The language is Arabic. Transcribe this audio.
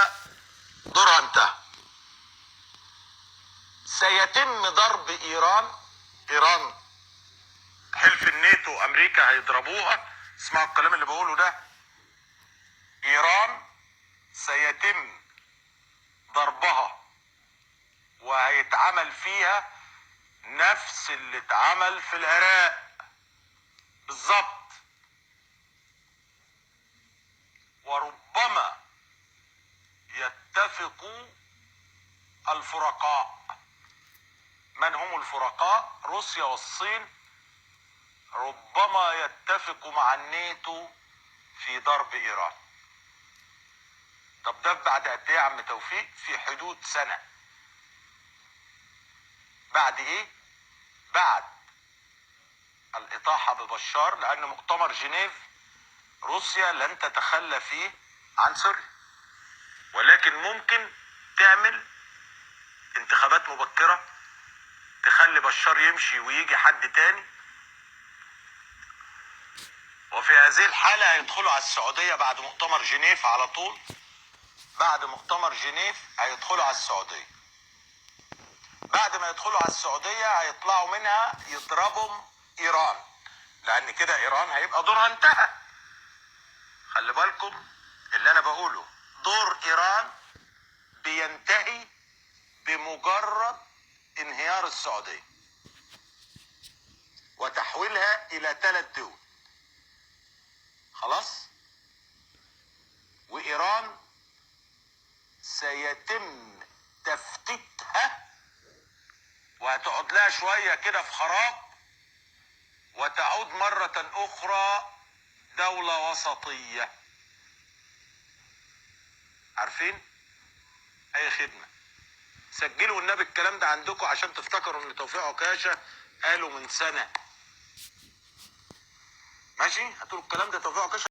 روسيا دورها انتهى. سيتم ضرب ايران حلف الناتو امريكا هيضربوها. اسمعوا الكلام اللي بقوله ده. ايران سيتم ضربها وهيتعمل فيها نفس اللي اتعمل في العراق بالظبط. وربما يتفق الفرقاء. من هم الفرقاء؟ روسيا والصين. ربما يتفقوا مع الناتو في ضرب ايران. طب ده بعد قد ايه يا عم توفيق؟ في حدود سنة. بعد ايه؟ بعد الاطاحة ببشار، لان مؤتمر جنيف روسيا لن تتخلى فيه عن سوريا، ولكن ممكن تعمل انتخابات مبكرة تخلي بشار يمشي ويجي حد تاني. وفي هذه الحالة هيدخلوا على السعودية بعد مؤتمر جنيف على طول. بعد مؤتمر جنيف هيدخلوا على السعودية. بعد ما يدخلوا على السعودية هيطلعوا منها يضربوا ايران، لان كده ايران هيبقى دورها انتهى. خلي بالكم اللي انا بقوله، دور ايران بينتهي بمجرد انهيار السعودية وتحويلها الى 3 دول. خلاص. وايران سيتم تفتيتها وهتقعد لها شوية كده في خراب، وتعود مرة اخرى دولة وسطية. عارفين؟ اي خدمة. سجلوا النبي الكلام ده عندكم عشان تفتكروا ان توفيق عكاشة قالوا من سنة. ماشي؟ هتقولوا الكلام ده توفيق عكاشة